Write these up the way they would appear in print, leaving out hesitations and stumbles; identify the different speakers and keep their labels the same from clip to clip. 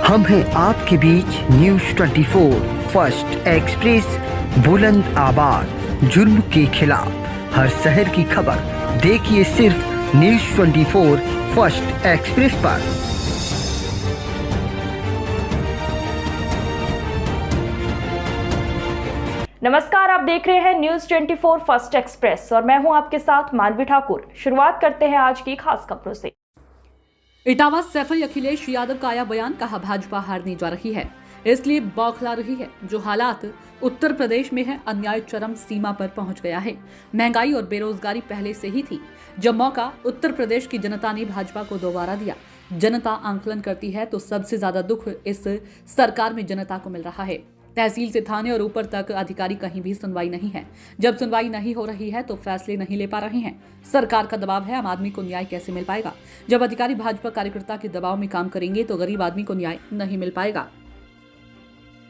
Speaker 1: हम हैं आपके बीच न्यूज 24 फर्स्ट एक्सप्रेस, बुलंद आवाज जुल्म के खिलाफ हर शहर की खबर देखिए सिर्फ न्यूज 24 फर्स्ट एक्सप्रेस पर।
Speaker 2: नमस्कार, आप देख रहे हैं न्यूज 24 फर्स्ट एक्सप्रेस और मैं हूं आपके साथ मानवी ठाकुर। शुरुआत करते हैं आज की खास खबरों से।
Speaker 3: इटावा सैफल अखिलेश यादव का आया बयान, कहा भाजपा हारने जा रही है, इसलिए बौखला रही है। जो हालात उत्तर प्रदेश में है, अन्याय चरम सीमा पर पहुंच गया है। महंगाई और बेरोजगारी पहले से ही थी। जब मौका उत्तर प्रदेश की जनता ने भाजपा को दोबारा दिया, जनता आंकलन करती है तो सबसे ज्यादा दुख इस सरकार में जनता को मिल रहा है। तहसील से थाने और ऊपर तक अधिकारी कहीं भी सुनवाई नहीं है। जब सुनवाई नहीं हो रही है तो फैसले नहीं ले पा रहे हैं। सरकार का दबाव है, आम आदमी को न्याय कैसे मिल पाएगा? जब अधिकारी भाजपा कार्यकर्ता के दबाव में काम करेंगे तो गरीब आदमी को न्याय नहीं मिल पाएगा।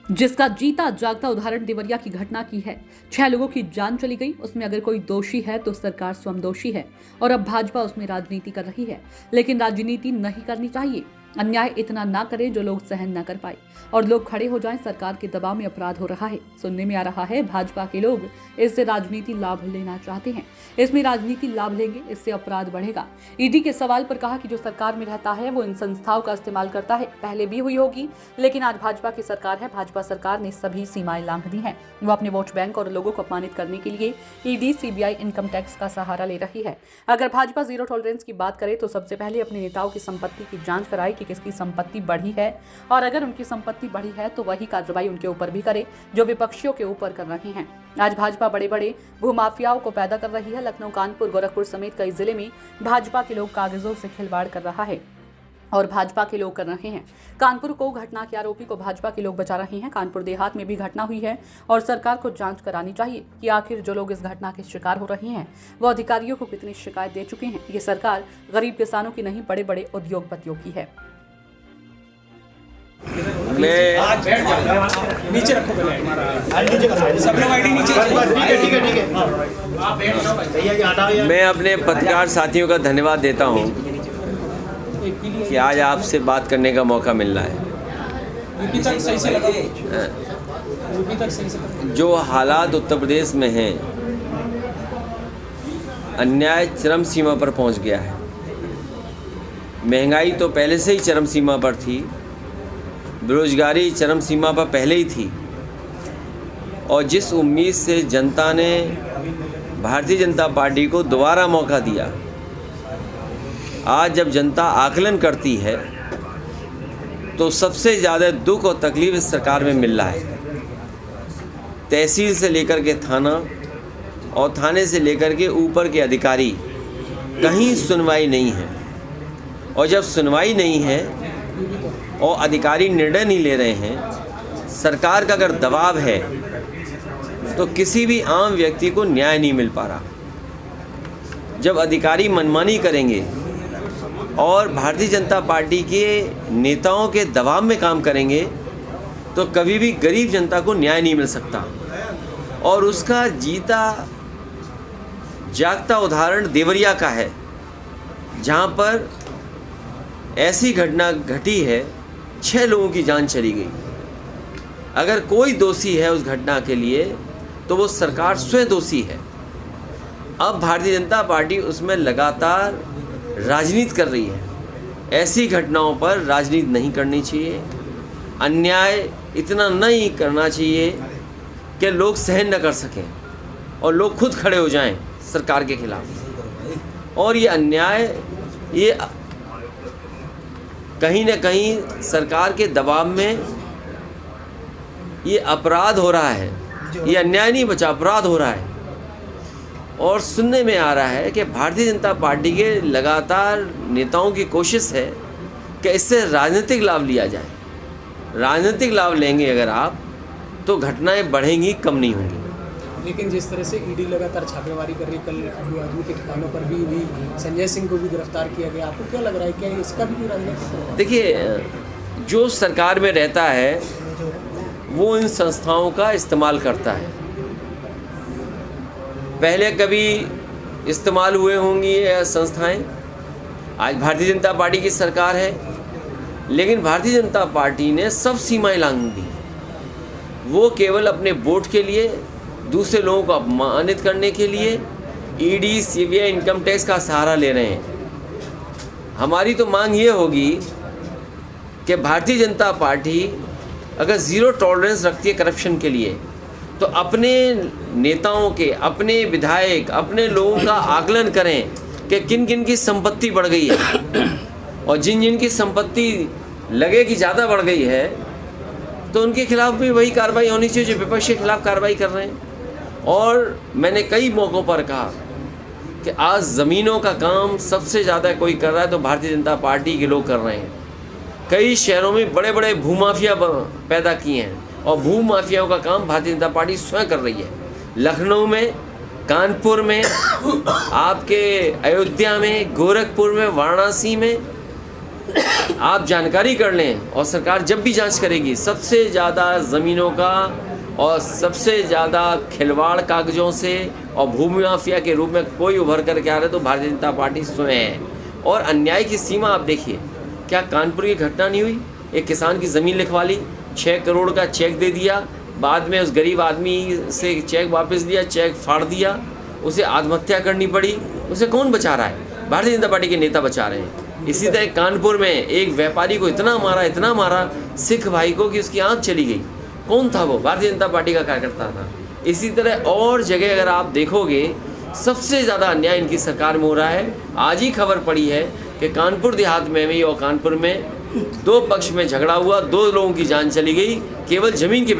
Speaker 3: जिसका जीता जागता उदाहरण देवरिया की घटना की है। 6 लोगों की जान चली गई। उसमें अगर कोई दोषी है तो सरकार स्वयं दोषी है और अब भाजपा उसमें राजनीति कर रही है, लेकिन राजनीति नहीं करनी चाहिए। अन्याय इतना ना करे जो लोग सहन न कर पाए और लोग खड़े हो जाएं। सरकार के दबाव में अपराध हो रहा है। सुनने में आ रहा है भाजपा के लोग इससे राजनीति लाभ लेना चाहते हैं। इसमें राजनीति लाभ लेंगे, इससे अपराध बढ़ेगा। ईडी के सवाल पर कहा कि जो सरकार में रहता है वो इन संस्थाओं का इस्तेमाल करता है। पहले भी हुई होगी, लेकिन आज भाजपा की सरकार है। भाजपा सरकार ने सभी सीमाएं लांघ दी हैं। वो अपने वोट बैंक और लोगों को अपमानित करने के लिए ईडी, सीबीआई, इनकम टैक्स का सहारा ले रही है। अगर भाजपा जीरो टॉलरेंस की बात करे तो सबसे पहले अपने नेताओं की संपत्ति की जांच कराए कि किसकी संपत्ति बढ़ी है, और अगर उनकी संपत्ति बढ़ी है तो वही कार्रवाई उनके ऊपर भी करे जो विपक्षियों के ऊपर कर रहे हैं। आज भाजपा बड़े बड़े भूमाफियाओं को पैदा कर रही है। लखनऊ, कानपुर, गोरखपुर समेत कई जिले में भाजपा के लोग कागजों से खिलवाड़ कर रहा है और भाजपा के लोग कर रहे हैं। कानपुर को घटना के आरोपी को भाजपा के लोग बचा रहे हैं। कानपुर देहात में भी घटना हुई है और सरकार को जांच करानी चाहिए कि आखिर जो लोग इस घटना के शिकार हो रहे हैं वो अधिकारियों को कितनी शिकायत दे चुके हैं। ये सरकार गरीब किसानों की नहीं, बड़े बड़े उद्योगपतियों की है।
Speaker 4: नीचे रखो, सब लोग आईडी नीचे। ठीक है।
Speaker 5: मैं अपने पत्रकार साथियों का धन्यवाद देता हूं कि आज आपसे बात करने का मौका मिल रहा है। जो हालात उत्तर प्रदेश में हैं, अन्याय चरम सीमा पर पहुंच गया है। महंगाई तो पहले से ही चरम सीमा पर थी, बेरोजगारी चरम सीमा पर पहले ही थी, और जिस उम्मीद से जनता ने भारतीय जनता पार्टी को दोबारा मौका दिया, आज जब जनता आकलन करती है तो सबसे ज़्यादा दुख और तकलीफ इस सरकार में मिल रहा है। तहसील से लेकर के थाना और थाने से लेकर के ऊपर के अधिकारी, कहीं सुनवाई नहीं है। और जब सुनवाई नहीं है और अधिकारी निर्णय नहीं ले रहे हैं, सरकार का अगर दबाव है तो किसी भी आम व्यक्ति को न्याय नहीं मिल पा रहा। जब अधिकारी मनमानी करेंगे और भारतीय जनता पार्टी के नेताओं के दबाव में काम करेंगे तो कभी भी गरीब जनता को न्याय नहीं मिल सकता। और उसका जीता जागता उदाहरण देवरिया का है, जहाँ पर ऐसी घटना घटी है, 6 लोगों की जान चली गई। अगर कोई दोषी है उस घटना के लिए तो वो सरकार स्वयं दोषी है। अब भारतीय जनता पार्टी उसमें लगातार राजनीति कर रही है। ऐसी घटनाओं पर राजनीति नहीं करनी चाहिए। अन्याय इतना नहीं करना चाहिए कि लोग सहन न कर सकें और लोग खुद खड़े हो जाएं सरकार के खिलाफ। और ये अन्याय, ये कहीं न कहीं सरकार के दबाव में ये अपराध हो रहा है। ये अन्याय नहीं बचा, अपराध हो रहा है। और सुनने में आ रहा है कि भारतीय जनता पार्टी के लगातार नेताओं की कोशिश है कि इससे राजनीतिक लाभ लिया जाए। राजनीतिक लाभ लेंगे अगर आप तो घटनाएं बढ़ेंगी, कम नहीं होंगी।
Speaker 4: लेकिन जिस तरह से ईडी लगातार छापेमारी कर रही, कल अबू आदमी के ठिकानों पर भी संजय सिंह को भी गिरफ्तार किया गया, आपको क्या लग रहा है, क्या इसका भी राजनीतिक?
Speaker 5: देखिए, जो सरकार में रहता है वो इन संस्थाओं का इस्तेमाल करता है। पहले कभी इस्तेमाल हुए होंगी ये संस्थाएं। आज भारतीय जनता पार्टी की सरकार है, लेकिन भारतीय जनता पार्टी ने सब सीमाएं लांघ दी। वो केवल अपने वोट के लिए, दूसरे लोगों को अपमानित करने के लिए ईडी, सीबीआई, इनकम टैक्स का सहारा ले रहे हैं। हमारी तो मांग ये होगी कि भारतीय जनता पार्टी अगर ज़ीरो टॉलरेंस रखती है करप्शन के लिए, तो अपने नेताओं के, अपने विधायक, अपने लोगों का आकलन करें कि किन किन की संपत्ति बढ़ गई है, और जिन जिन की संपत्ति लगे कि ज़्यादा बढ़ गई है तो उनके खिलाफ भी वही कार्रवाई होनी चाहिए जो विपक्ष के खिलाफ कार्रवाई कर रहे हैं। और मैंने कई मौक़ों पर कहा कि आज ज़मीनों का काम सबसे ज़्यादा कोई कर रहा है तो भारतीय जनता पार्टी के लोग कर रहे हैं। कई शहरों में बड़े बड़े भूमाफिया पैदा किए हैं और भूमाफियाओं का काम भारतीय जनता पार्टी स्वयं कर रही है। लखनऊ में, कानपुर में, आपके अयोध्या में, गोरखपुर में, वाराणसी में आप जानकारी कर लें, और सरकार जब भी जांच करेगी सबसे ज़्यादा ज़मीनों का और सबसे ज़्यादा खिलवाड़ कागज़ों से और भूमि माफिया के रूप में कोई उभर करके आ रहा है तो भारतीय जनता पार्टी स्वयं है। और अन्याय की सीमा आप देखिए, क्या कानपुर की घटना नहीं हुई? एक किसान की ज़मीन लिखवा ली, 6 करोड़ का चेक दे दिया, बाद में उस गरीब आदमी से चेक वापस लिया, चेक फाड़ दिया, उसे आत्महत्या करनी पड़ी। उसे कौन बचा रहा है? भारतीय जनता पार्टी के नेता बचा रहे हैं। इसी तरह कानपुर में एक व्यापारी को इतना मारा सिख भाई को कि उसकी आँख चली गई। कौन था वो? भारतीय जनता पार्टी का कार्यकर्ता था। इसी तरह और जगह अगर आप देखोगे सबसे ज़्यादा अन्याय इनकी सरकार में हो रहा है। आज ही खबर पड़ी है कि कानपुर देहात में भी और कानपुर में 2 पक्ष में झगड़ा हुआ, 2 लोगों की जान चली गई केवल ज़मीन के